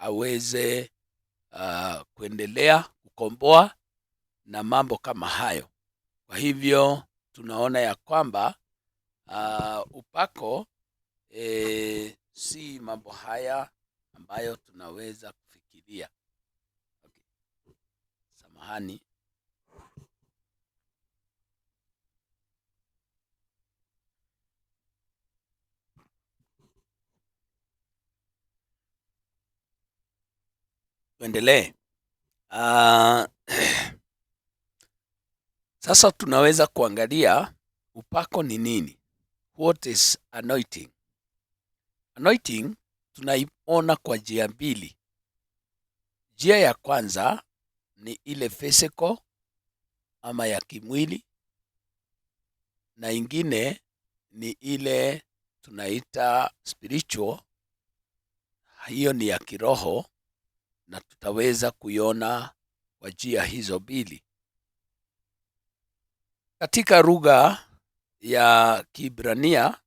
aweze kuendelea kukomboa na mambo kama hayo. Kwa hivyo tunaona ya kwamba upako si mambo haya ambayo tunaweza kufikiria. Okay. Samahani. Tuendelee. Sasa tunaweza kuangalia upako ni nini? What is anointing? Anointing tunaiona kwa njia mbili. Njia ya kwanza ni ile physical ama ya kimwili, na ingine ni ile tunaita spiritual. Hiyo ni ya kiroho, na tutaweza kuiona kwa njia hizo mbili. Katika lugha ya Kiebrania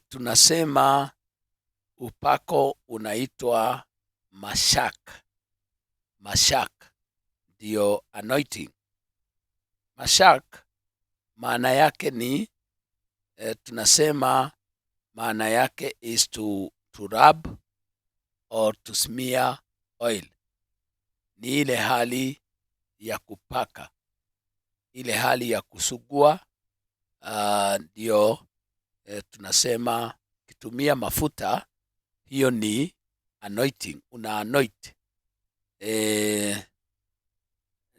tunasema upako unaitwa mashak. Mashak ndio anointing. Mashak maana yake ni tunasema maana yake is to rub or to smear oil. Ni ile hali ya kupaka, ile hali ya kusugua. Ndio tunasema kitumia mafuta, hiyo ni anointing, una anoint.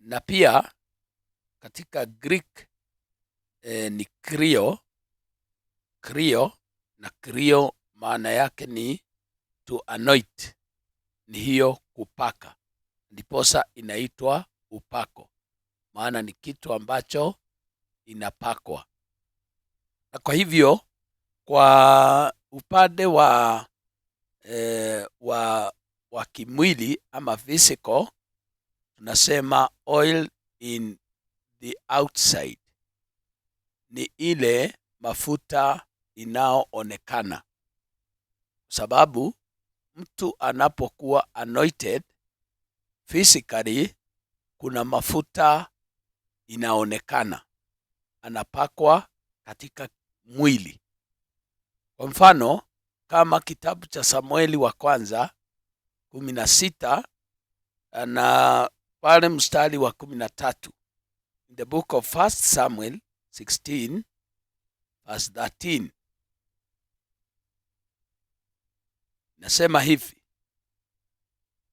Na pia katika Greek ni krio, na krio maana yake ni to anoint, ni hiyo kupaka, ndiposa inaitwa upako, maana ni kitu ambacho inapakwa. Na kwa hivyo kwa upande wa kimwili ama physical, tunasema oil in the outside, ni ile mafuta inaoonekana. Sababu mtu anapokuwa anointed physically, kuna mafuta inaonekana, anapakwa katika mwili. Kwa mfano kama kitabu cha Samueli wa kwanza 16 na pale mstari wa 13. In the book of 1 Samuel 16 verse 13. Nasema hivi.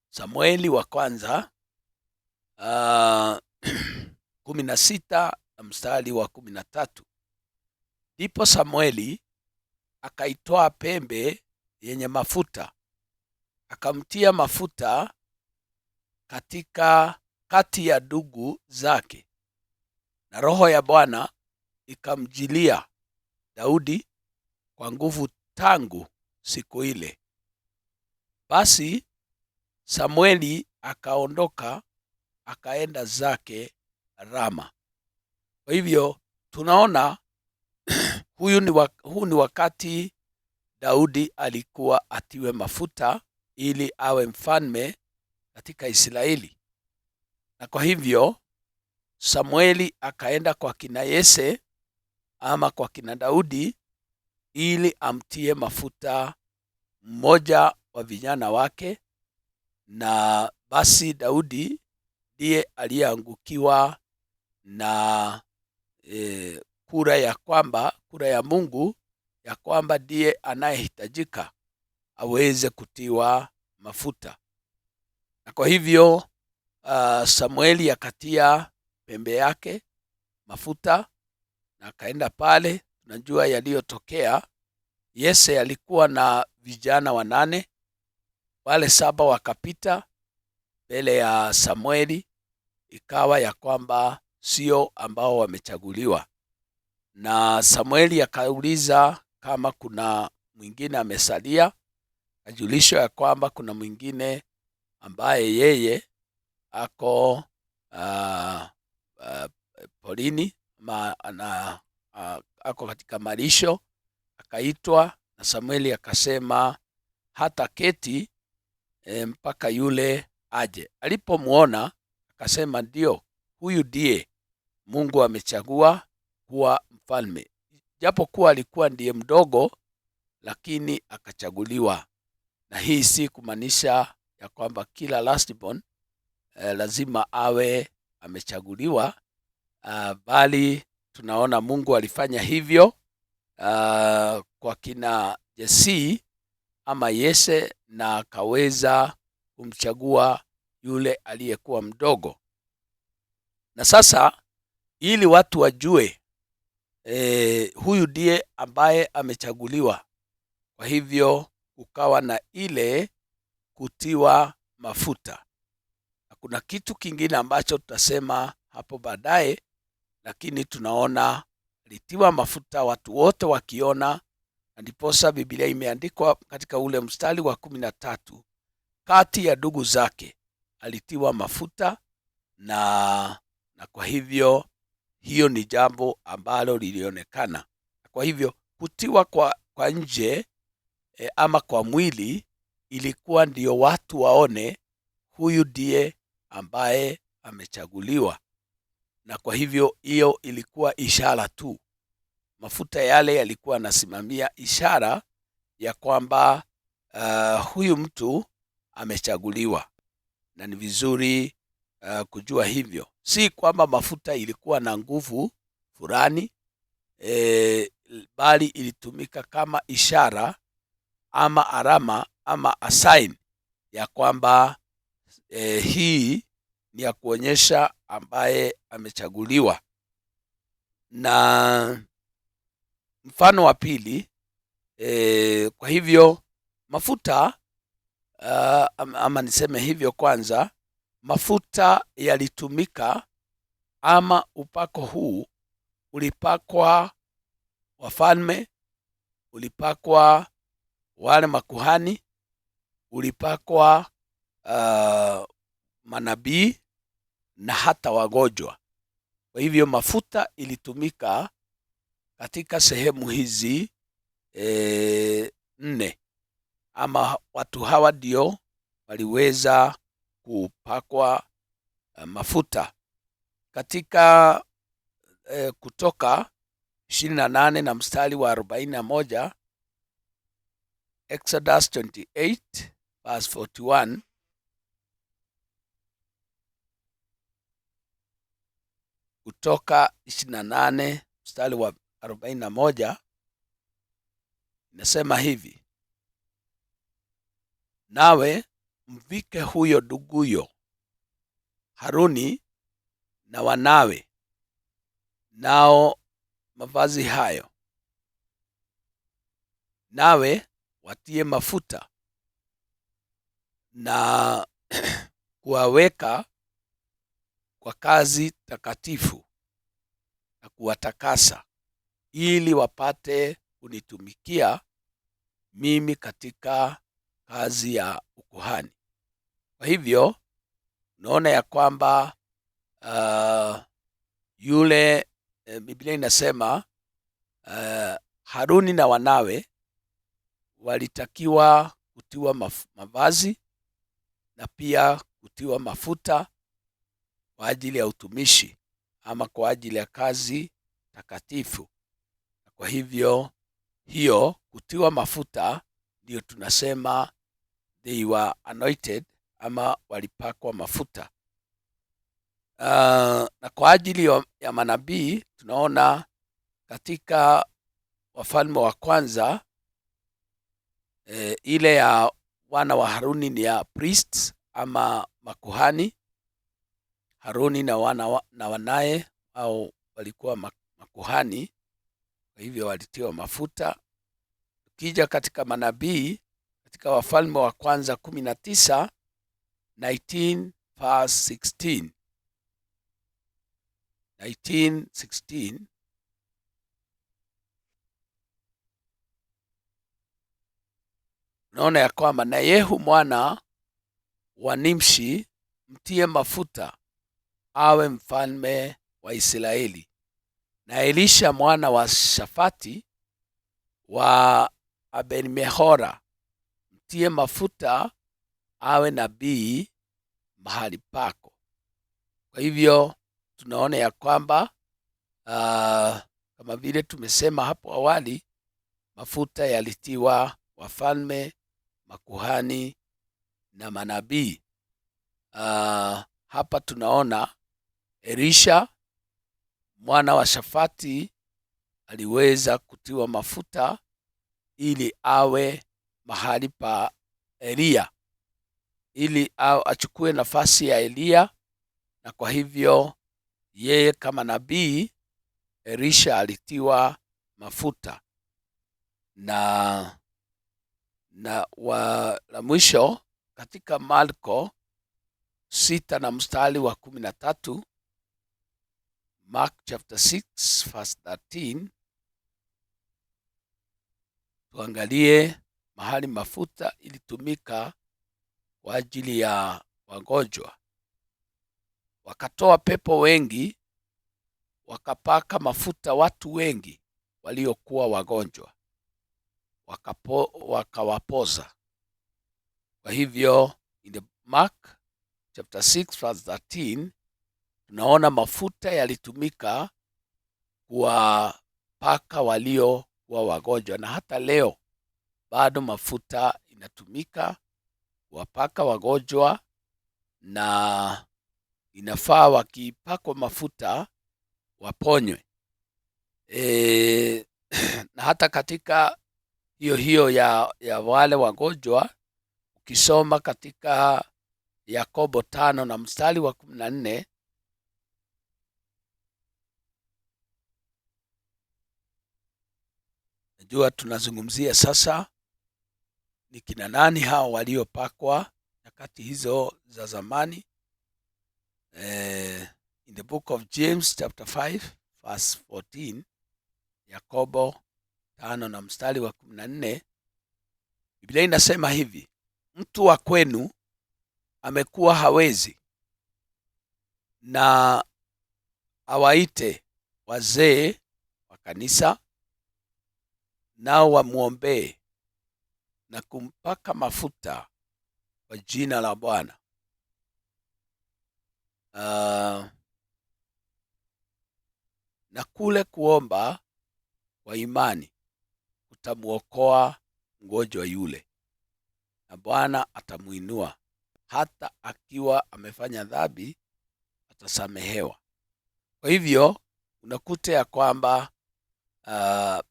Samueli wa kwanza 16 mstari wa 13. Ndipo Samueli akaitoa pembe yenye mafuta, akamtia mafuta katika kati ya ndugu zake, na roho ya Bwana ikamjilia Daudi kwa nguvu tangu siku ile. Basi Samueli akaondoka akaenda zake Rama. Kwa hivyo tunaona huu ni wakati Daudi alikuwa atiwe mafuta ili awe mfalme katika Israeli. Na kwa hivyo Samueli akaenda kwa kina Yese ama kwa kina Daudi ili amtie mafuta mmoja wa vijana wake, na basi Daudi ndiye aliyeangukiwa na kura ya Mungu ya kwamba ndiye anayehitajika aweze kutiwa mafuta. Na kwa hivyo Samueli akatia pembe yake mafuta na akaenda pale. Tunajua yaliyotokea. Yese alikuwa na vijana 8, wale 7 wakapita mbele ya Samueli, ikawa ya kwamba sio ambao wamechaguliwa. Na Samueli akauliza kama kuna mwingine amesalia, ajulisho ya kwamba kuna mwingine ambaye yeye ako polini ako katika malisho. Akaitwa na Samueli akasema hata keti mpaka yule aje. Alipomwona akasema, ndio, huyu ndiye Mungu amechagua kuwa mfalme. Japo kuwa alikuwa ndiye mdogo, lakini akachaguliwa. Na hii si kumaanisha ya kwamba kila lastborn lazima awe amechaguliwa, bali tunaona Mungu alifanya hivyo kwa kina Jesse ama Yese, na akaweza kumchagua yule aliyekuwa mdogo. Na sasa ili watu wajue huyu ndiye ambaye amechaguliwa, kwa hivyo ukawa na ile kutiwa mafuta. Na kuna kitu kingine ambacho tutasema hapo baadaye, lakini tunaona alitiwa mafuta, watu wote wakiona, na ndiposa Biblia imeandikwa katika ule mstari wa 13, kati ya ndugu zake alitiwa mafuta, na kwa hivyo hiyo ni jambo ambalo lilionekana. Kwa hivyo kutiwa kwa nje ama kwa mwili ilikuwa ndio watu waone huyu ndiye ambaye amechaguliwa, na kwa hivyo hiyo ilikuwa ishara tu. Mafuta yale yalikuwa yanasimamia ishara ya kwamba huyu mtu amechaguliwa, na ni vizuri kujua hivyo. Si kwamba mafuta ilikuwa na nguvu fulani, bali ilitumika kama ishara ama alama ama a sign ya kwamba hii ni ya kuonyesha ambaye amechaguliwa. Na mfano wa pili, kwa hivyo mafuta ama niseme hivyo kwanza, mafuta yalitumika ama upako huu ulipakwa wafalme, ulipakwa wale makuhani, ulipakwa manabii na hata wagonjwa. Kwa hivyo mafuta ilitumika katika sehemu hizi 4, ama watu hawa ndio waliweza kupakwa mafuta. Katika Kutoka 28 na mstari wa 41, Exodus 28 verse 41, Kutoka 28 mstari wa 41 inasema hivi: nawe mvike huyo nduguyo Haruni na wanawe nao mavazi hayo, nawe watie mafuta na kuwaweka kwa kazi takatifu na kuwatakasa, ili wapate kunitumikia mimi katika kazi ya ukuhani. Kwa hivyo unaona ya kwamba Biblia inasema Haruni na wanawe walitakiwa kutiwa mavazi na pia kutiwa mafuta kwa ajili ya utumishi ama kwa ajili ya kazi takatifu. Kwa hivyo hiyo kutiwa mafuta ndio tunasema they were anointed ama walipakwa mafuta. Na kwa ajili ya manabii tunaona katika Wafalme wa Kwanza ile ya wana wa Haruni ni ya priests ama makuhani. Haruni na wanaye au walikuwa makuhani, kwa hivyo walitiwa mafuta. Ukija katika manabii katika Wafalme wa Kwanza 19 verse 16, unaona ya kwamba na Yehu mwana wa Nimshi mtie mafuta awe mfalme wa Israeli, na Elisha mwana wa Shafati wa Aben-Mehora mtie mafuta awe nabii mahali pako. Kwa hivyo tunaona ya kwamba kama vile tumesema hapo awali, mafuta yalitiwa wafalme, makuhani na manabii. Hapa tunaona Elisha mwana wa Shafati aliweza kutiwa mafuta ili awe mahali pa Eliya, ili achukue nafasi ya Eliya. Na kwa hivyo yeye kama nabii, Elisha alitiwa mafuta. Na la mwisho katika Marko 6 na mstari wa 13, Mark chapter 6 verse 13, tuangalie mahali mafuta ilitumika kwa ajili ya wagonjwa. Wakatoa pepo wengi, wakapaka mafuta watu wengi waliokuwa wagonjwa, wakawapoza. Kwa hivyo in the Mark chapter 6 verse 13 tunaona mafuta yalitumika kuwapaka waliokuwa wagonjwa, na hata leo bado mafuta inatumika kuwapaka wagonjwa, na inafaa wakipakwa mafuta waponywe. Na hata katika hiyo ya wale wagonjwa, ukisoma katika Yakobo 5 na mstari wa 14, najua tunazungumzia sasa ni kina nani hao waliopakwa nyakati hizo za zamani. In the book of James chapter 5 verse 14, Yakobo 5 na mstari wa 14, Biblia inasema hivi: mtu wa kwenu amekuwa hawezi, na awaite wazee wa kanisa, nao wamwombee na kumpaka mafuta kwa jina la Bwana. Na kule kuomba kwa imani utamuokoa mgonjwa yule, na Bwana atamuinua. Hata akiwa amefanya dhambi atasamehewa. Kwa hivyo unakuta ya kwamba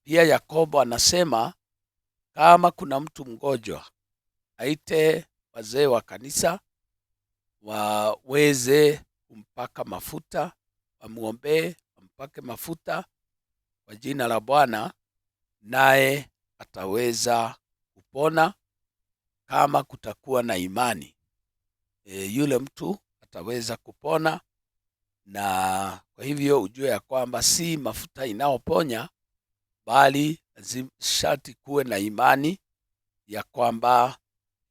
pia Yakobo anasema kama kuna mtu mgonjwa, aite wazee wa kanisa waweze kumpaka mafuta, wamuombee, wampake mafuta kwa jina la Bwana, naye ataweza kupona kama kutakuwa na imani. Yule mtu ataweza kupona. Na kwa hivyo ujue ya kwamba si mafuta inaoponya, bali sharti kuwe na imani ya kwamba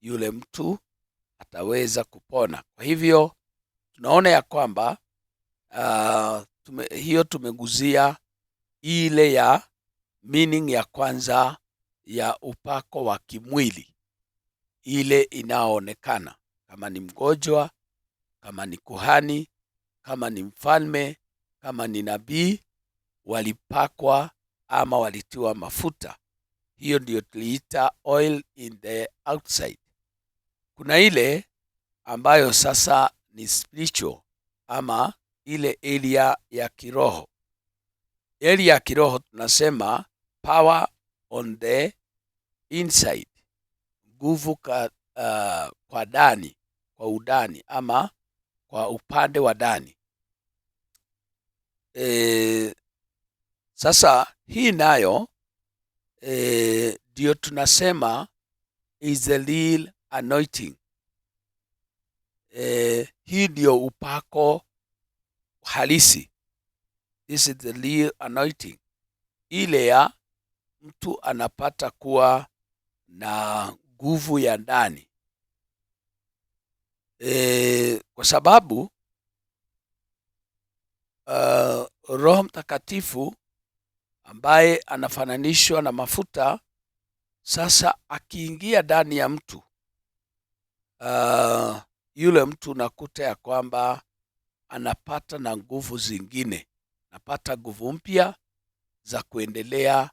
yule mtu ataweza kupona. Kwa hivyo tunaona ya kwamba tumeguzia ile ya meaning ya kwanza ya upako wa kimwili, ile inaonekana kama ni mgonjwa, kama ni kuhani, kama ni mfalme, kama ni nabii, walipakwa ama walitiwa mafuta. Hiyo ndio tuliita oil in the outside. Kuna ile ambayo sasa ni spiritual, ama ile area ya kiroho. Area ya kiroho tunasema power on the inside, nguvu kwa ndani, kwa udani ama kwa upande wa ndani. Sasa hii nayo ndio tunasema is the real anointing. Hii ndio upako halisi. This is the real anointing, ile ya mtu anapata kuwa na nguvu ya ndani, kwa sababu Roho Mtakatifu ambaye anafananishwa na mafuta, sasa akiingia ndani ya mtu, yule mtu unakuta ya kwamba anapata na nguvu zingine, anapata nguvu mpya za kuendelea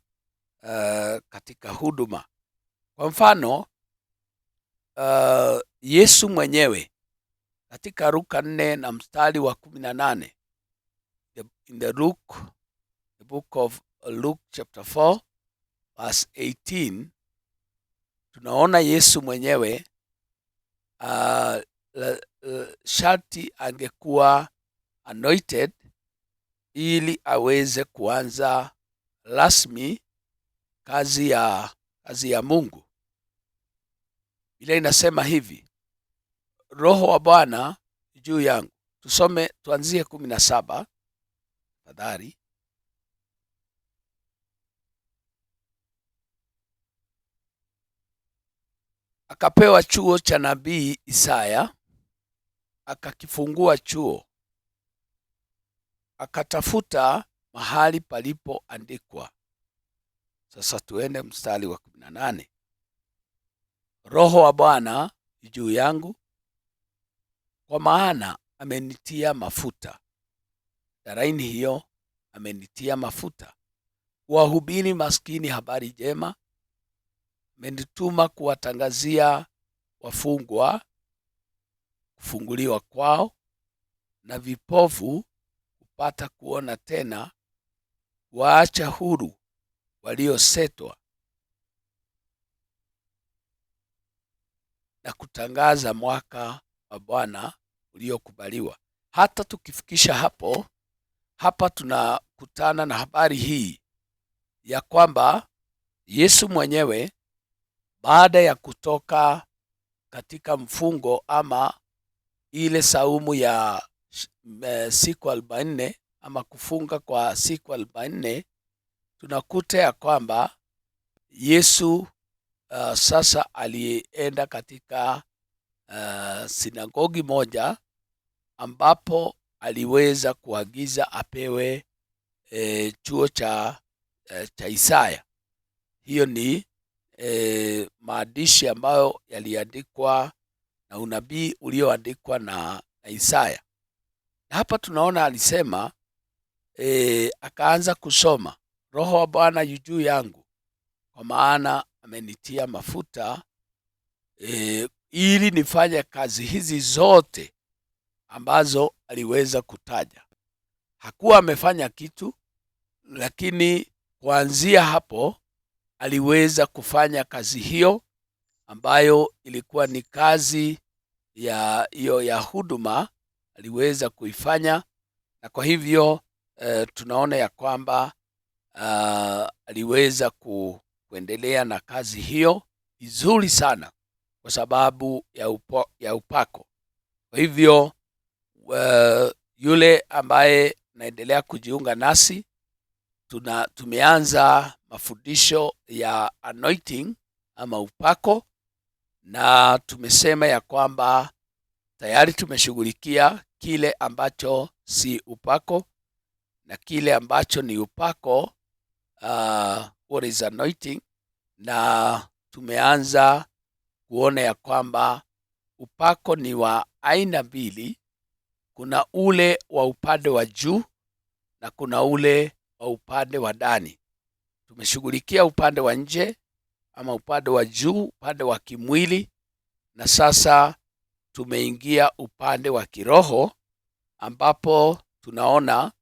katika huduma. Kwa mfano, Yesu mwenyewe katika Luka 4 na mstari wa 18, in the book of Luke chapter 4 verse 18, tunaona Yesu mwenyewe sharti angekuwa anointed ili aweze kuanza rasmi kazi ya Mungu. Biblia inasema hivi, Roho wa Bwana juu yangu. Tusome, tuanzie 17 tafadhali. Akapewa chuo cha nabii Isaya, akakifungua chuo, akatafuta mahali palipoandikwa. Sasa tuende mstari wa 18. Roho wa Bwana juu yangu, kwa maana amenitia mafuta. Daraini hiyo, amenitia mafuta kuwahubiri maskini habari njema. Amenituma kuwatangazia wafungwa kufunguliwa kwao, na vipofu kupata kuona tena, waacha huru waliosetwa, na kutangaza mwaka wa Bwana uliokubaliwa. Hata tukifikisha hapa tunakutana na habari hii ya kwamba Yesu mwenyewe baada ya kutoka katika mfungo ama ile saumu ya siku 40 ama kufunga kwa siku 40, tunakuta ya kwamba Yesu sasa alienda katika sinagogi moja ambapo aliweza kuagiza apewe chuo cha Isaya. Hiyo ni maandishi ambayo yaliandikwa na unabii ulioandikwa na Isaya. Na hapa tunaona alisema, akaanza kusoma, Roho wa Bwana yu juu yangu, kwa maana amenitia mafuta ili nifanye kazi hizi zote ambazo aliweza kutaja. Hakuwa amefanya kitu, lakini kuanzia hapo aliweza kufanya kazi hiyo ambayo ilikuwa ni kazi ya huduma, aliweza kuifanya. Na kwa hivyo tunaona ya kwamba aliweza kuendelea na kazi hiyo vizuri sana kwa sababu ya upako. Kwa hivyo yule ambaye naendelea kujiunga nasi, tumeanza mafundisho ya anointing ama upako, na tumesema ya kwamba tayari tumeshughulikia kile ambacho si upako na kile ambacho ni upako, what is anointing, na tumeanza kuona ya kwamba upako ni wa aina mbili. Kuna ule wa upande wa juu na kuna ule wa upande wa ndani. Tumeshughulikia upande wa nje ama upande wa juu, upande wa kimwili, na sasa tumeingia upande wa kiroho, ambapo tunaona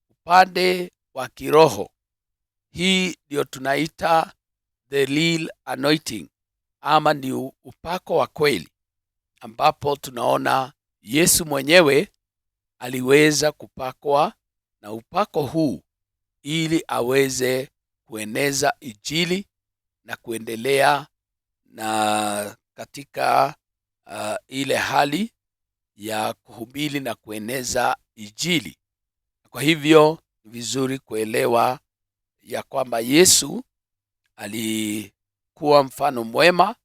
upande wa kiroho. Hii ndio tunaita the real anointing ama ni upako wa kweli, ambapo tunaona Yesu mwenyewe aliweza kupakwa na upako huu ili aweze kueneza Injili na kuendelea na katika ile hali ya kuhubiri na kueneza Injili. Kwa hivyo ni vizuri kuelewa ya kwamba Yesu alikuwa mfano mwema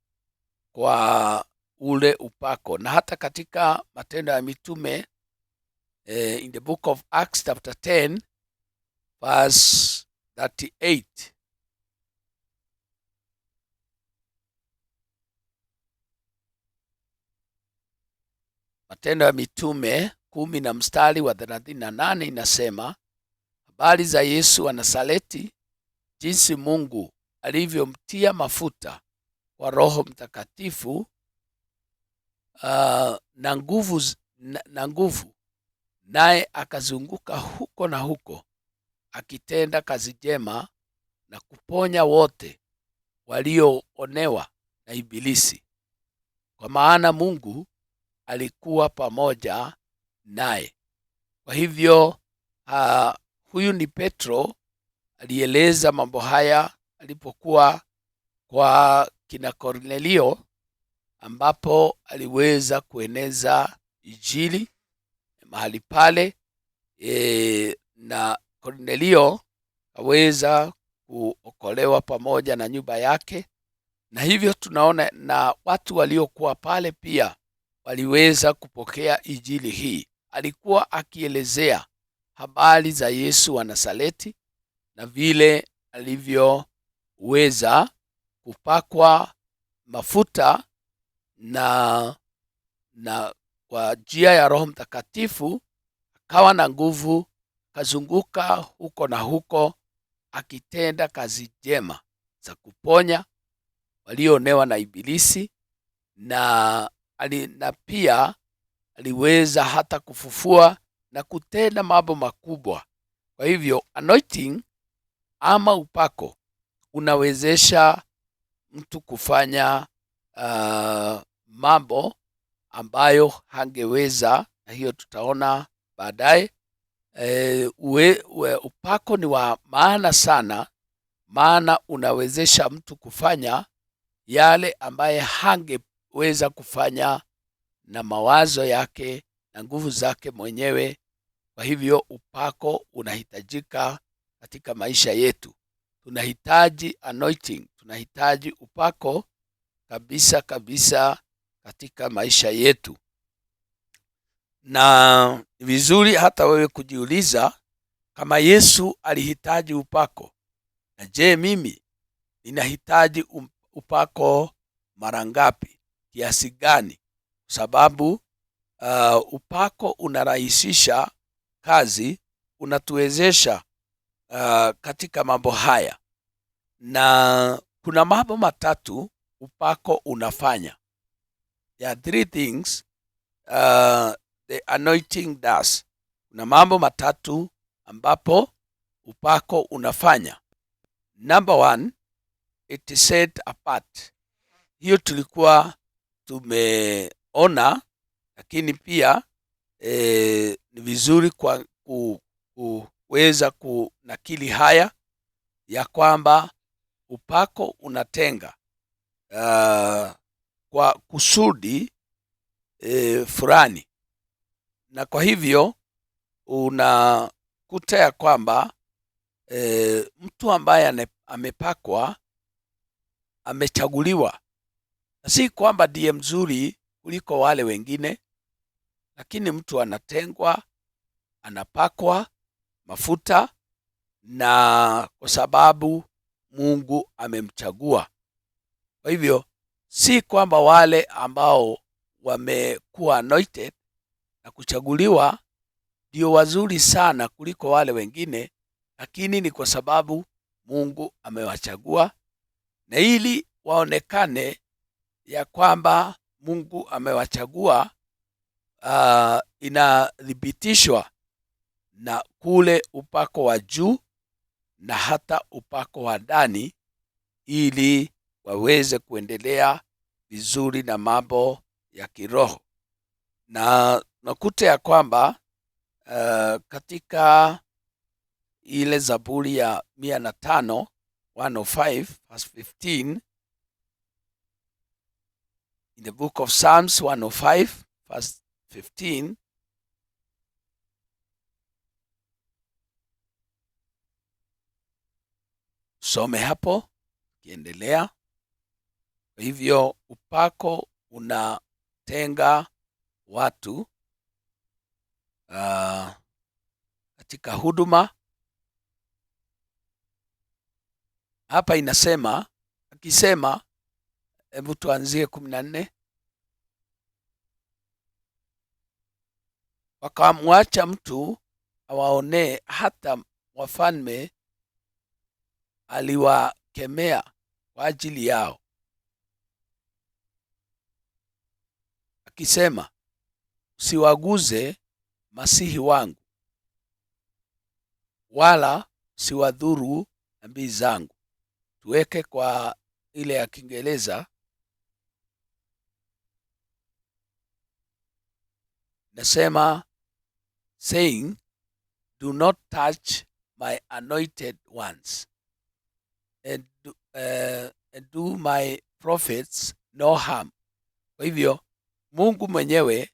kwa ule upako. Na hata katika Matendo ya Mitume, in the book of Acts chapter 10 verse 38, Matendo ya Mitume 10 na mstari wa 38 inasema, habari za Yesu wa Nazareti, jinsi Mungu alivyomtia mafuta kwa Roho Mtakatifu na nguvu, naye akazunguka huko na huko akitenda kazi njema na kuponya wote walioonewa na Ibilisi, kwa maana Mungu alikuwa pamoja naye. Kwa hivyo huyu ni Petro alieleza mambo haya alipokuwa kwa kina Kornelio, ambapo aliweza kueneza Injili mahali pale, na Kornelio aweza kuokolewa pamoja na nyumba yake. Na hivyo tunaona na watu waliokuwa pale pia waliweza kupokea Injili hii. Alikuwa akielezea habari za Yesu wa Nazareti na vile alivyoweza kupakwa mafuta na kwa njia ya Roho Mtakatifu akawa na nguvu, akazunguka huko na huko akitenda kazi njema za kuponya walioonewa na Ibilisi, na pia aliweza hata kufufua na kutenda mambo makubwa. Kwa hivyo anointing ama upako unawezesha mtu kufanya mambo ambayo hangeweza, na hiyo tutaona baadaye. Upako ni wa maana sana, maana unawezesha mtu kufanya yale ambaye hangeweza kufanya na mawazo yake na nguvu zake mwenyewe. Kwa hivyo upako unahitajika katika maisha yetu. Tunahitaji anointing, tunahitaji upako kabisa kabisa katika maisha yetu. Na ni vizuri hata wewe kujiuliza, kama Yesu alihitaji upako, na je, mimi ninahitaji upako mara ngapi, kiasi gani? Sababu upako unarahisisha kazi, unatuwezesha katika mambo haya. Na kuna mambo matatu upako unafanya. There are 3 things the anointing does. Kuna mambo matatu ambapo upako unafanya. Number 1, it is set apart. Hiyo tulikuwa tumeona, lakini pia ni vizuri kwa kuweza kunakili haya ya kwamba upako unatenga kwa kusudi fulani, na kwa hivyo unakuta ya kwamba mtu ambaye amepakwa amechaguliwa, na si kwamba ndiye mzuri kuliko wale wengine, lakini mtu anatengwa, anapakwa mafuta, na kwa sababu Mungu amemchagua. Kwa hivyo si kwamba wale ambao wamekuwa anointed na kuchaguliwa ndio wazuri sana kuliko wale wengine, lakini ni kwa sababu Mungu amewachagua, na ili waonekane ya kwamba Mungu amewachagua, inathibitishwa na kule upako wa juu na hata upako wa ndani, ili waweze kuendelea vizuri na mambo ya kiroho. Na nakuta ya kwamba katika ile Zaburi ya 105, 105 verse 15, in the book of Psalms 105 verse 15, some hapo kiendelea. Kwa hivyo upako unatenga watu katika huduma. Hapa inasema, akisema, hebu tuanzie 14. wakamwacha mtu awaonee. Hata wafalme aliwakemea kwa ajili yao, akisema, usiwaguze masihi wangu, wala usiwadhuru nabii zangu. Tuweke kwa ile ya Kiingereza, nasema saying, do not touch my anointed ones and do my prophets no harm. Kwa hivyo Mungu mwenyewe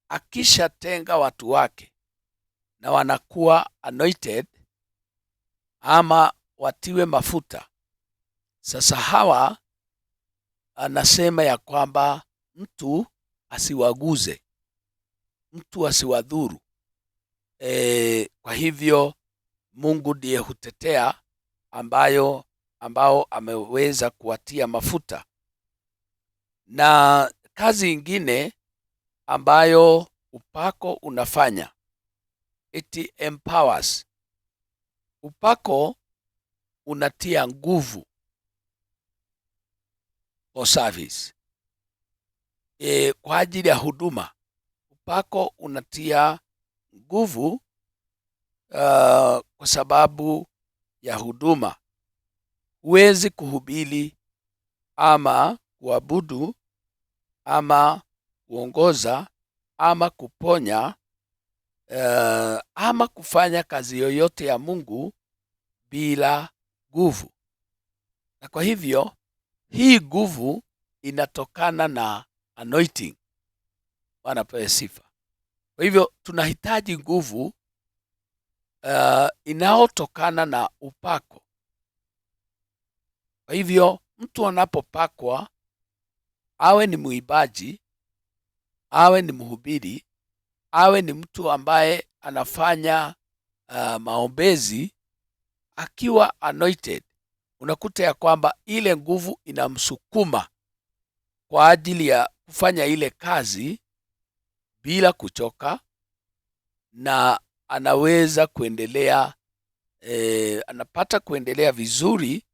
akishatenga watu wake na wanakuwa anointed ama watiwe mafuta, sasa hawa anasema ya kwamba mtu asiwaguze, mtu asiwadhuru. Kwa hivyo Mungu ndiye hutetea ambao ameweza kuwatia mafuta. Na kazi ingine ambayo upako unafanya, it empowers. Upako unatia nguvu for service, kwa ajili ya huduma. Upako unatia nguvu kwa sababu ya huduma. Huwezi kuhubiri ama kuabudu ama kuongoza ama kuponya ama kufanya kazi yoyote ya Mungu bila nguvu. Na kwa hivyo hii nguvu inatokana na anointing. Wanapewa sifa. Kwa hivyo tunahitaji nguvu inaotokana na upako. Kwa hivyo mtu anapopakwa, awe ni muimbaji, awe ni mhubiri, awe ni mtu ambaye anafanya maombezi, akiwa anointed, unakuta ya kwamba ile nguvu inamsukuma kwa ajili ya kufanya ile kazi bila kuchoka, na anaweza kuendelea, anapata kuendelea vizuri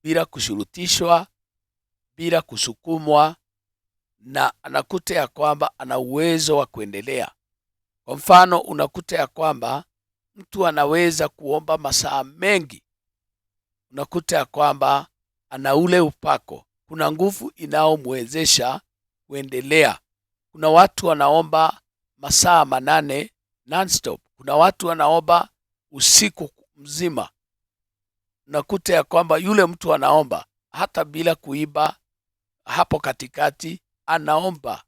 bila kushurutishwa, bila kusukumwa, na anakuta ya kwamba ana uwezo wa kuendelea. Kwa mfano, unakuta ya kwamba mtu anaweza kuomba masaa mengi, unakuta ya kwamba ana ule upako, kuna nguvu inaomwezesha kuendelea. Kuna watu wanaomba masaa 8 non-stop. Kuna watu wanaomba usiku mzima. Unakuta ya kwamba yule mtu anaomba hata bila kuiba, hapo katikati anaomba.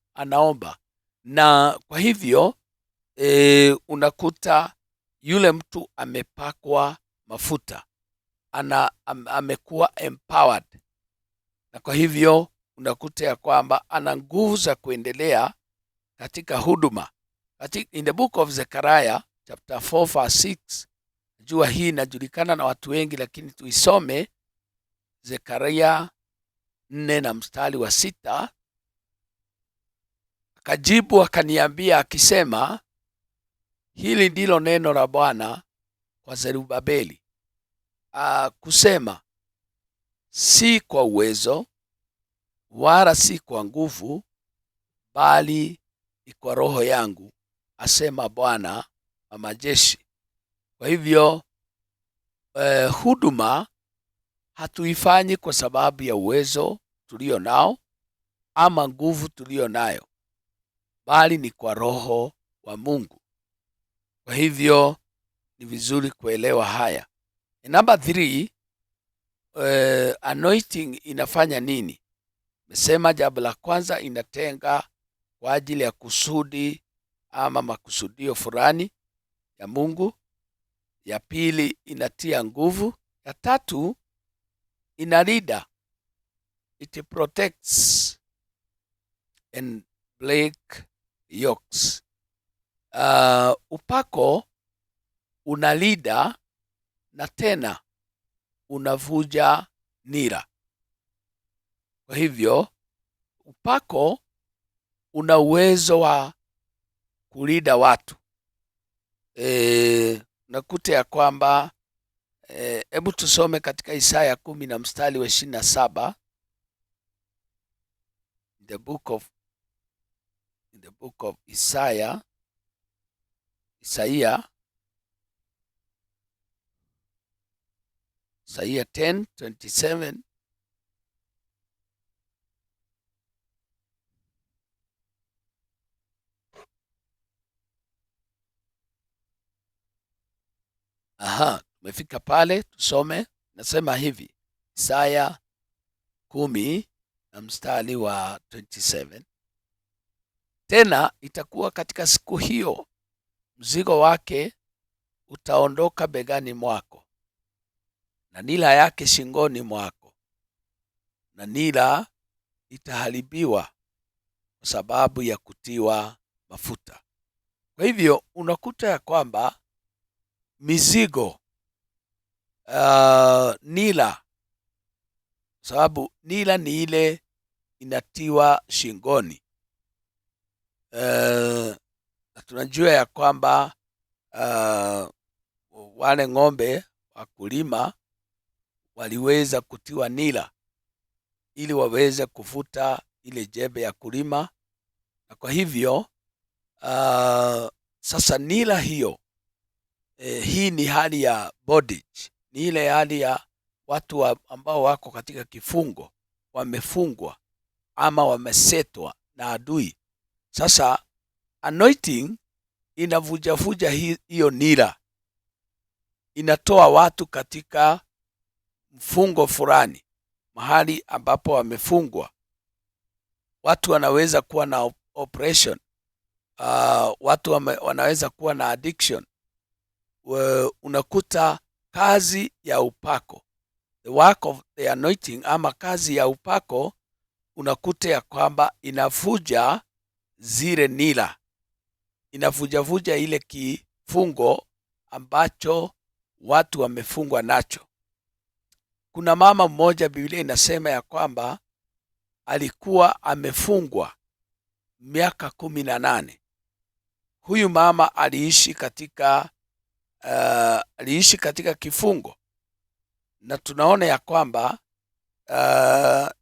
Na kwa hivyo unakuta yule mtu amepakwa mafuta, amekuwa empowered, na kwa hivyo unakuta ya kwamba ana nguvu za kuendelea katika huduma. In the book of Zechariah chapter 4 verse 6, jua hii inajulikana na watu wengi, lakini tuisome. Zechariah 4 na mstari wa 6, akajibu akaniambia akisema, hili ndilo neno la Bwana kwa Zerubabeli, kusema, si kwa uwezo wala si kwa nguvu, bali ni kwa roho yangu, asema Bwana wa majeshi. Kwa hivyo huduma hatuifanyi kwa sababu ya uwezo tulio nao ama nguvu tulio nayo, bali ni kwa roho wa Mungu. Kwa hivyo ni vizuri kuelewa haya. Number 3, anointing inafanya nini? Mesema jambo la kwanza, inatenga kwa ajili ya kusudi ama makusudio fulani ya Mungu. Ya pili, inatia nguvu. Ya tatu, inalinda, it protects and break yokes. Upako unalinda na tena unavuja nira. Kwa hivyo upako una uwezo wa kulinda watu. Nakuta ya kwamba hebu tusome katika Isaya 10 na mstari wa 27. In the book of Isaiah 10:27. Tumefika pale, tusome. Nasema hivi, Isaya 10 na mstari wa 27. Tena itakuwa katika siku hiyo, mzigo wake utaondoka begani mwako, na nira yake shingoni mwako, na nira itaharibiwa kwa sababu ya kutiwa mafuta. Kwa hivyo unakuta ya kwamba mizigo, nira, sababu nira ni ile inatiwa shingoni. Tunajua ya kwamba wale ng'ombe wakulima waliweza kutiwa nira ili waweze kufuta ile jembe ya kulima, na kwa hivyo sasa nira hiyo, hii ni hali ya bondage, ni ile hali ya watu ambao wako katika kifungo, wamefungwa ama wamesetwa na adui. Sasa anointing inavujavuja hiyo nira, inatoa watu katika mfungo fulani, mahali ambapo wamefungwa. Watu wanaweza kuwa na oppression, watu wanaweza kuwa na addiction. Unakuta kazi ya upako, the work of the anointing, ama kazi ya upako, unakuta ya kwamba inavuja zile nira, inavujavuja ile kifungo ambacho watu wamefungwa nacho. Kuna mama mmoja, Biblia inasema ya kwamba alikuwa amefungwa miaka 18. Huyu mama aliishi katika kifungo, na tunaona ya kwamba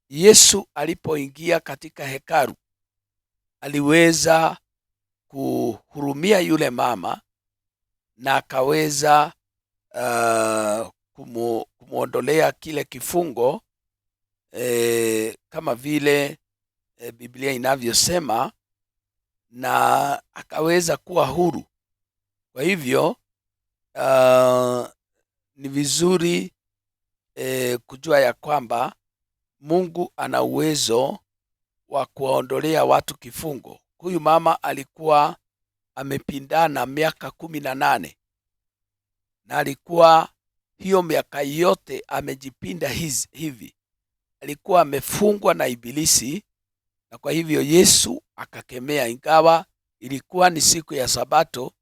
Yesu alipoingia katika hekalu aliweza kuhurumia yule mama na akaweza kumuondolea kile kifungo, kama vile Biblia inavyosema, na akaweza kuwa huru. Kwa hivyo ni vizuri kujua ya kwamba Mungu ana uwezo wa kuwaondolea watu kifungo. Huyu mama alikuwa amepindana miaka 18, na alikuwa hiyo miaka yote amejipinda hivi, alikuwa amefungwa na Ibilisi. Na kwa hivyo Yesu akakemea, ingawa ilikuwa ni siku ya Sabato,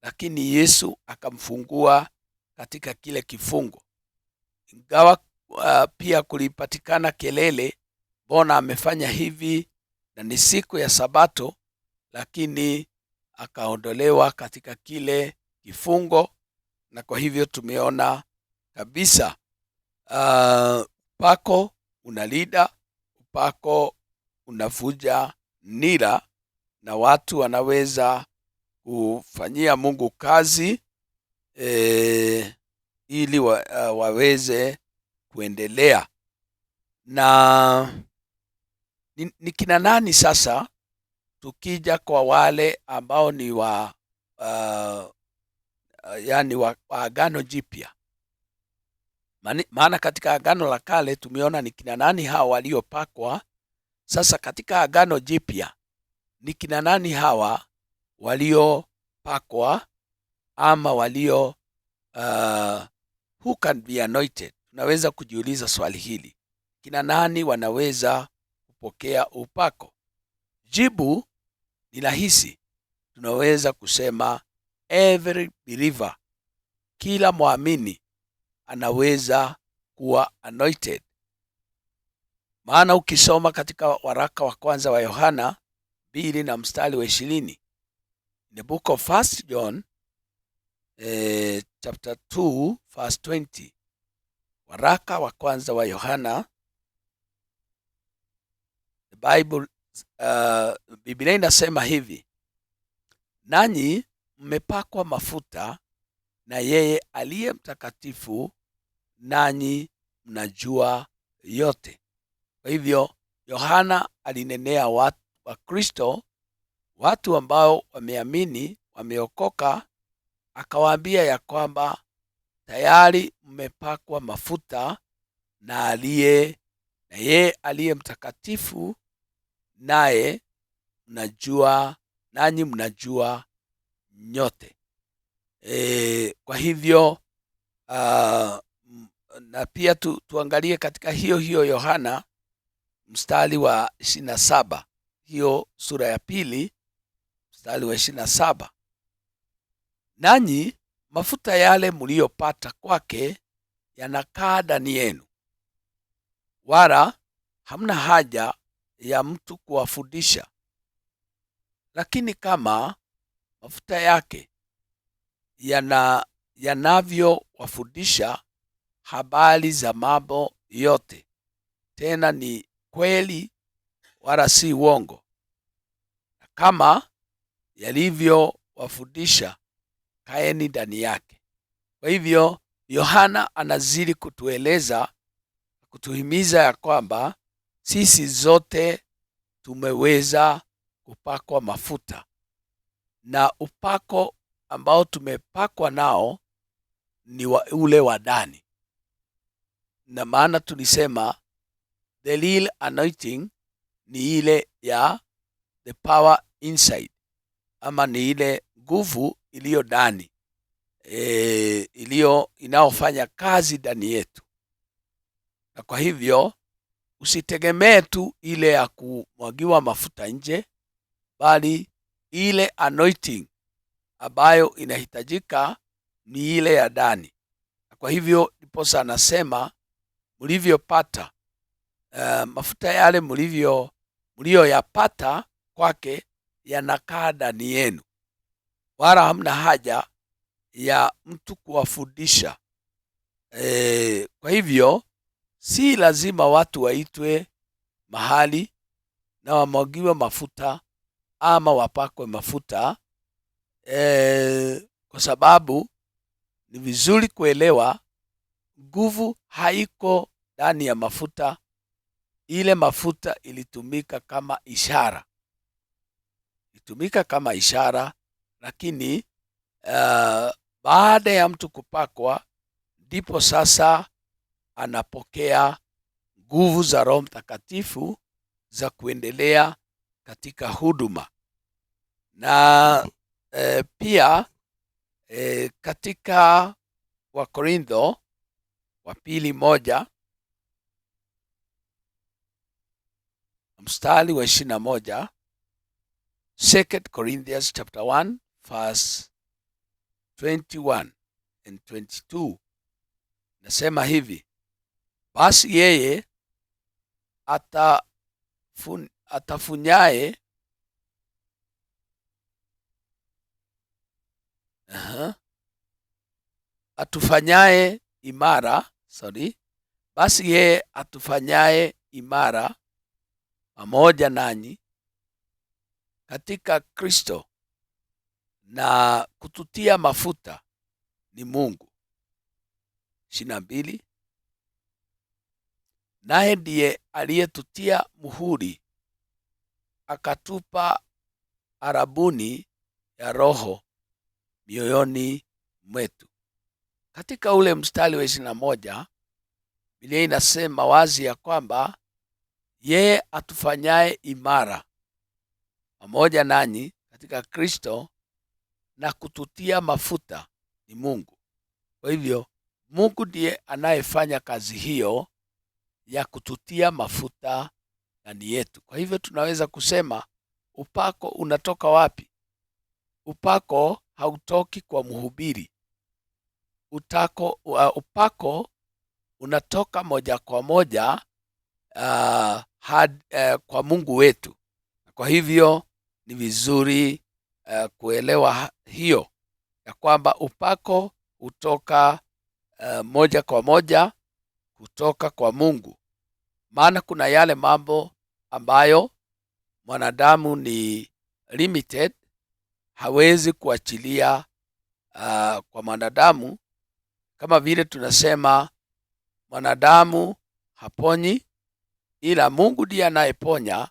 lakini Yesu akamfungua katika kile kifungo. Ingawa pia kulipatikana kelele, mbona amefanya hivi na ni siku ya Sabato, lakini akaondolewa katika kile kifungo. Na kwa hivyo tumeona kabisa upako unalinda, upako unavuja nira, na watu wanaweza kufanyia Mungu kazi ili waweze kuendelea. Na ni kina nani sasa, tukija kwa wale ambao ni wa Agano Jipya? Maana katika Agano la Kale tumeona ni kina nani hawa waliopakwa. Sasa katika Agano Jipya ni kina nani hawa waliopakwa ama walio who can be anointed? Tunaweza kujiuliza swali hili, kina nani wanaweza kupokea upako? Jibu ni rahisi, tunaweza kusema every believer, kila muamini anaweza kuwa anointed. Maana ukisoma katika waraka wa kwanza wa Yohana, 2 na mstari wa 20. In the book of 1 John chapter 2 verse 20. Waraka wa kwanza wa Yohana, the Bible, Biblia inasema hivi: nanyi mmepakwa mafuta na yeye aliye mtakatifu, nanyi mnajua yote. Kwa hivyo Yohana alinenea watu wa Kristo, watu ambao wameamini, wameokoka, akawaambia ya kwamba tayari mmepakwa mafuta na yeye aliye mtakatifu, naye nanyi mnajua nyote. Kwa hivyo na pia tuangalie katika hiyo Yohana mstari wa 27, hiyo sura ya 2 mstari wa 27. Nanyi mafuta yale mliyopata kwake yanakaa ndani yenu, wala hamna haja ya mtu kuwafundisha. Lakini kama mafuta yake yanavyowafundisha habari za mambo yote, tena ni kweli wala si uongo, na kama yalivyowafundisha, kaeni ndani yake. Kwa hivyo Yohana anazidi kutueleza, kutuhimiza ya kwamba sisi zote tumeweza kupakwa mafuta, na upako ambao tumepakwa nao ni ule wa ndani. Na maana tulisema the real anointing ni ile ya the power inside, ama ni ile nguvu iliyo ndani, inaofanya kazi ndani yetu. Na kwa hivyo usitegemee tu ile ya kumwagiwa mafuta nje, bali ile anointing ambayo inahitajika ni ile ya ndani. Na kwa hivyo ndiposa anasema mlivyopata mafuta yale mlioyapata kwake yanakaa ndani yenu, wala hamna haja ya mtu kuwafundisha. Kwa hivyo si lazima watu waitwe mahali na wamwagiwe mafuta ama wapakwe mafuta, kwa sababu ni vizuri kuelewa nguvu haiko ndani ya mafuta. Ile mafuta ilitumika kama ishara, lakini baada ya mtu kupakwa, ndipo sasa anapokea nguvu za Roho Mtakatifu za kuendelea katika huduma. Na pia katika Wakorintho wa 2:1 mstari wa 21, 2 Corinthians chapter 1 verse 21 and 22, nasema hivi: basi yeye atafunyaye atufanyaye imara, basi yeye atufanyaye imara pamoja nanyi katika Kristo na kututia mafuta ni Mungu. 22, naye ndiye aliyetutia muhuri, akatupa arabuni ya Roho mioyoni mwetu. Katika ule mstari wa 21, Biblia inasema wazi ya kwamba yeye atufanyaye imara pamoja nanyi katika Kristo na kututia mafuta ni Mungu. Kwa hivyo Mungu ndiye anayefanya kazi hiyo ya kututia mafuta ndani yetu. Kwa hivyo tunaweza kusema upako unatoka wapi? Upako hautoki kwa mhubiri. Upako unatoka moja kwa moja kwa Mungu wetu. Kwa hivyo ni vizuri kuelewa hiyo ya kwamba upako hutoka moja kwa moja kutoka kwa Mungu. Maana kuna yale mambo ambayo mwanadamu ni limited, hawezi kuachilia kwa mwanadamu. Kama vile tunasema mwanadamu haponyi, ila Mungu ndiye anayeponya,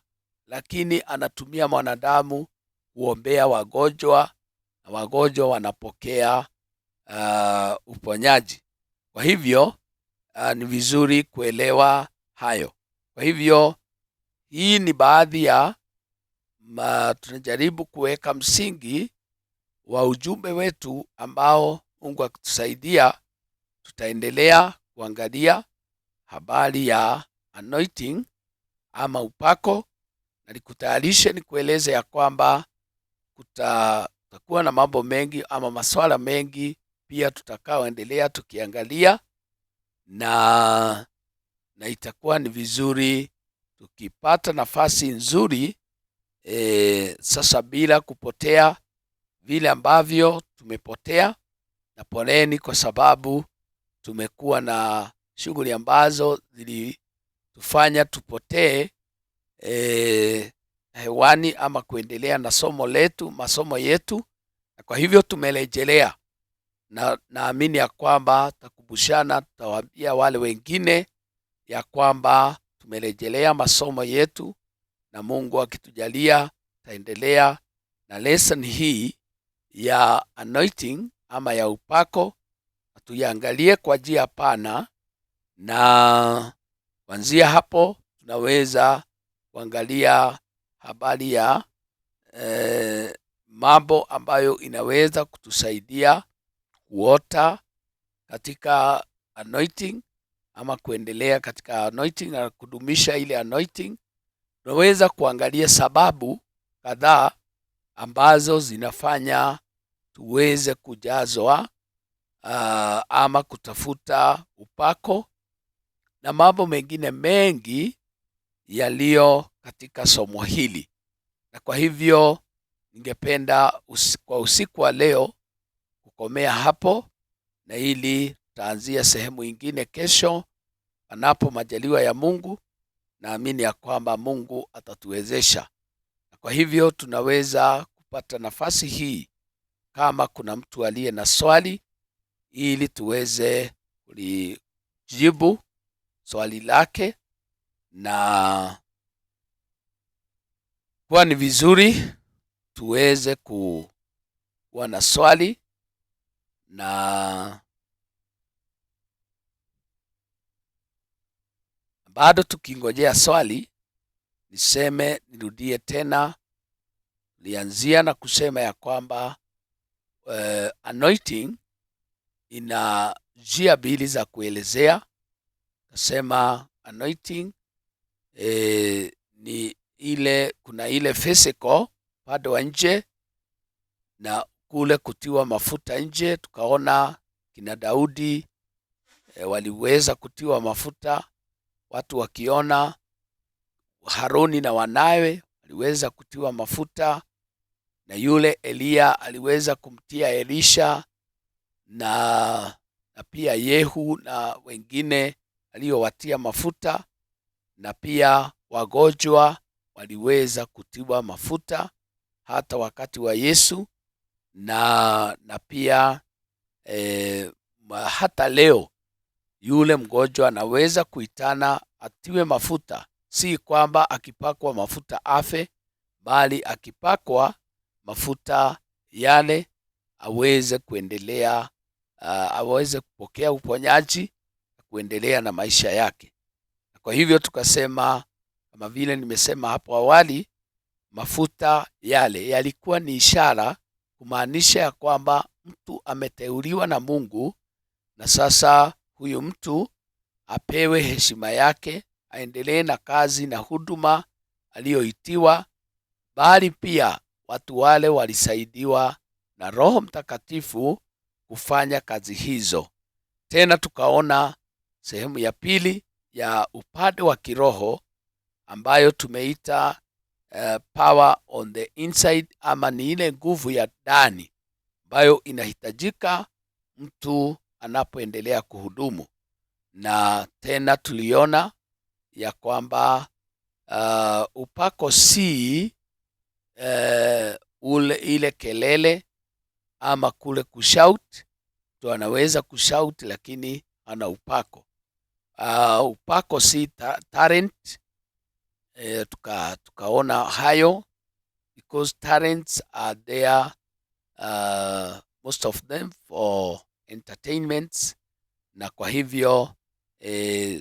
lakini anatumia mwanadamu kuombea wagonjwa na wagonjwa wanapokea uponyaji. Kwa hivyo ni vizuri kuelewa hayo. Kwa hivyo hii ni baadhi ya tunajaribu kuweka msingi wa ujumbe wetu ambao Mungu akitusaidia tutaendelea kuangalia habari ya anointing ama upako, na nikutayarishe nikueleze ya kwamba kutakuwa na mambo mengi ama masuala mengi pia tutakaoendelea tukiangalia, na itakuwa ni vizuri tukipata nafasi nzuri sasa bila kupotea vile ambavyo tumepotea. Na poleni kwa sababu tumekuwa na shughuli ambazo zilitufanya tupotee hewani ama kuendelea na masomo yetu, na kwa hivyo tumerejelea, na naamini ya kwamba tutakumbushana, tutawaambia wale wengine ya kwamba tumerejelea masomo yetu, na Mungu akitujalia taendelea na lesson hii ya anointing ama ya upako, tuiangalie kwa njia pana, na kuanzia hapo tunaweza kuangalia habari ya mambo ambayo inaweza kutusaidia kuota katika anointing ama kuendelea katika anointing na kudumisha ile anointing. Tunaweza kuangalia sababu kadhaa ambazo zinafanya tuweze kujazwa ama kutafuta upako, na mambo mengine mengi yaliyo katika somo hili. Na kwa hivyo ningependa kwa usiku wa leo kukomea hapo, na ili tutaanzia sehemu ingine kesho panapo majaliwa ya Mungu. Naamini ya kwamba Mungu atatuwezesha, na kwa hivyo tunaweza kupata nafasi hii kama kuna mtu aliye na swali, ili tuweze kulijibu swali lake. Na kwa ni vizuri tuweze kuwa na swali, na bado tukingojea swali, nirudie tena, lianzia na kusema ya kwamba anointing ina njia mbili za kuelezea. Nasema anointing ni kuna ile physical pande wa nje na kule kutiwa mafuta nje. Tukaona kina Daudi waliweza kutiwa mafuta, watu wakiona Haroni na wanawe waliweza kutiwa mafuta, na yule Eliya aliweza kumtia Elisha, na pia Yehu na wengine aliowatia mafuta, na pia wagonjwa waliweza kutiwa mafuta hata wakati wa Yesu, na pia hata leo yule mgonjwa anaweza kuitana atiwe mafuta. Si kwamba akipakwa mafuta afe, bali akipakwa mafuta yale aweze kuendelea, aweze kupokea uponyaji na kuendelea na maisha yake. Kwa hivyo tukasema, kama vile nimesema hapo awali, mafuta yale yalikuwa ni ishara, kumaanisha ya kwamba mtu ameteuliwa na Mungu, na sasa huyu mtu apewe heshima yake, aendelee na kazi na huduma aliyoitiwa. Bali pia watu wale walisaidiwa na Roho Mtakatifu kufanya kazi hizo. Tena tukaona sehemu ya pili ya upande wa kiroho ambayo tumeita power on the inside, ama ni ile nguvu ya ndani ambayo inahitajika mtu anapoendelea kuhudumu. Na tena tuliona ya kwamba upako si ile kelele ama kule kushout. Mtu anaweza kushout lakini ana upako. Upako si talent. Tukaona hayo, because talents are there, most of them for entertainments. Na kwa hivyo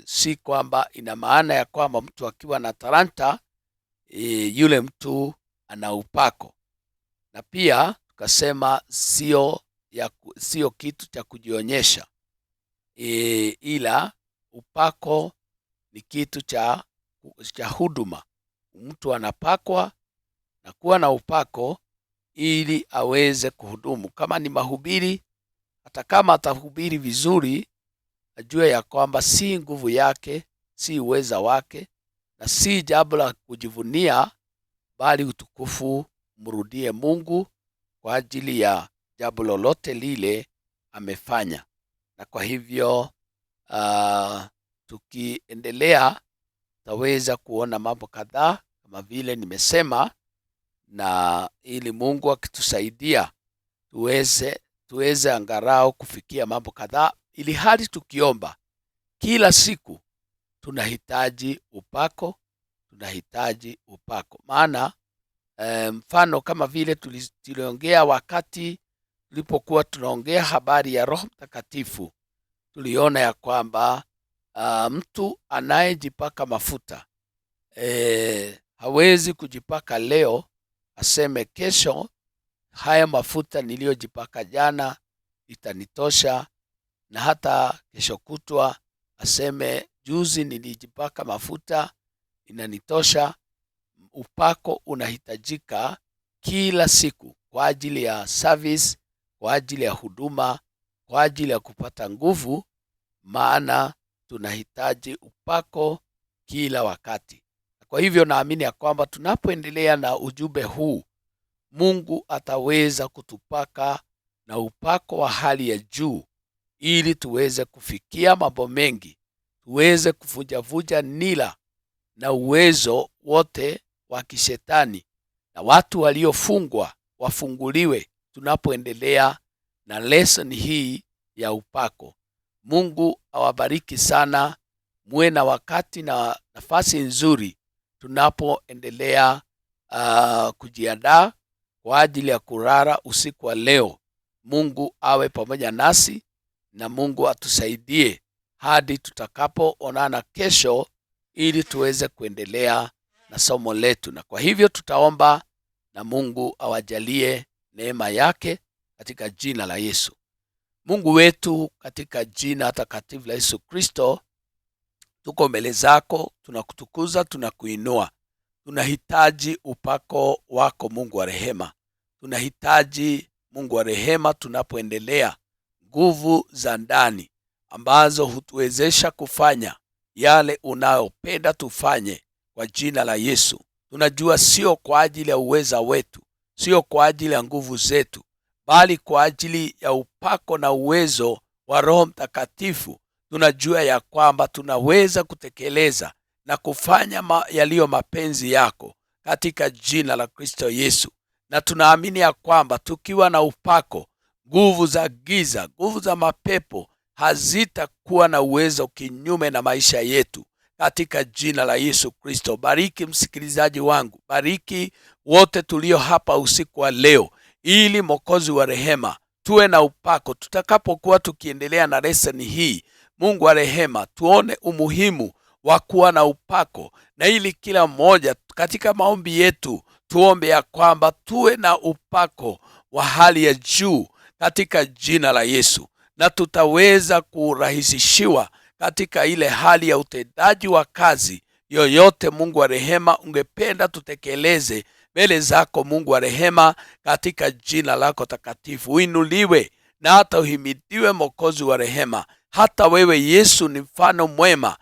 si kwamba ina maana ya kwamba mtu akiwa na talanta yule mtu ana upako. Na pia tukasema sio kitu cha kujionyesha, ila upako ni kitu cha huduma. Mtu anapakwa na kuwa na upako ili aweze kuhudumu. Kama ni mahubiri, hata kama atahubiri vizuri, ajue ya kwamba si nguvu yake, si uweza wake, na si jambo la kujivunia, bali utukufu mrudie Mungu kwa ajili ya jambo lolote lile amefanya. Na kwa hivyo tukiendelea taweza kuona mambo kadhaa kama vile nimesema, na ili Mungu akitusaidia tuweze angalau kufikia mambo kadhaa, ili hadi tukiomba kila siku tunahitaji upako. Maana mfano kama vile tuliongea wakati tulipokuwa tunaongea habari ya Roho Mtakatifu, tuliona ya kwamba mtu anayejipaka mafuta hawezi kujipaka leo aseme kesho haya mafuta niliyojipaka jana itanitosha, na hata kesho kutwa aseme juzi nilijipaka mafuta inanitosha. Upako unahitajika kila siku kwa ajili ya service, kwa ajili ya huduma, kwa ajili ya kupata nguvu, maana tunahitaji upako kila wakati. Kwa hivyo naamini ya kwamba tunapoendelea na ujumbe huu, Mungu ataweza kutupaka na upako wa hali ya juu ili tuweze kufikia mambo mengi, tuweze kuvunja nila na uwezo wote wa kishetani, na watu waliofungwa wafunguliwe tunapoendelea na lesson hii ya upako. Mungu awabariki sana. Muwe na wakati na nafasi nzuri tunapoendelea kujiandaa kwa ajili ya kulala usiku wa leo. Mungu awe pamoja nasi na Mungu atusaidie hadi tutakapoonana kesho, ili tuweze kuendelea na somo letu. Na kwa hivyo tutaomba na Mungu awajalie neema yake katika jina la Yesu. Mungu wetu, katika jina takatifu la Yesu Kristo, tuko mbele zako, tunakutukuza, tunakuinua. Tunahitaji upako wako Mungu wa rehema. Tunahitaji Mungu wa rehema tunapoendelea, nguvu za ndani ambazo hutuwezesha kufanya yale unayopenda tufanye kwa jina la Yesu. Tunajua sio kwa ajili ya uweza wetu, sio kwa ajili ya nguvu zetu, bali kwa ajili ya upako na uwezo wa Roho Mtakatifu. Tunajua ya kwamba tunaweza kutekeleza na kufanya yaliyo mapenzi yako katika jina la Kristo Yesu. Na tunaamini ya kwamba tukiwa na upako, nguvu za giza, nguvu za mapepo hazitakuwa na uwezo kinyume na maisha yetu katika jina la Yesu Kristo. Bariki msikilizaji wangu, bariki wote tulio hapa usiku wa leo, ili Mwokozi wa rehema tuwe na upako tutakapokuwa tukiendelea na lesson hii. Mungu wa rehema, tuone umuhimu wa kuwa na upako, na ili kila mmoja katika maombi yetu tuombe ya kwamba tuwe na upako wa hali ya juu katika jina la Yesu, na tutaweza kurahisishiwa katika ile hali ya utendaji wa kazi yoyote Mungu wa rehema ungependa tutekeleze mbele zako. Mungu wa rehema, katika jina lako takatifu uinuliwe na hata uhimidiwe Mwokozi wa rehema. Hata wewe Yesu ni mfano mwema,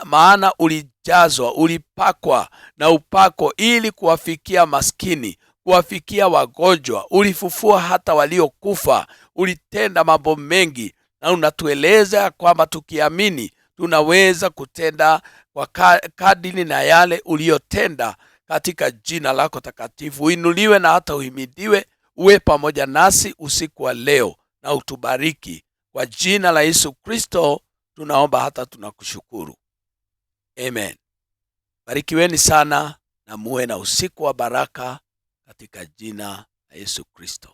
maana ulijazwa, ulipakwa na upako ili kuwafikia maskini, kuwafikia wagonjwa. Ulifufua hata waliokufa. Ulitenda mambo mengi, na unatueleza kwamba tukiamini tunaweza kutenda kwa kadiri na yale uliyotenda. Katika jina lako takatifu uinuliwe na hata uhimidiwe. Uwe pamoja nasi usiku wa leo na utubariki. Kwa jina la Yesu Kristo tunaomba hata tunakushukuru. Amen. Barikiweni sana na muwe na usiku wa baraka katika jina la Yesu Kristo.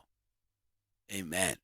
Amen.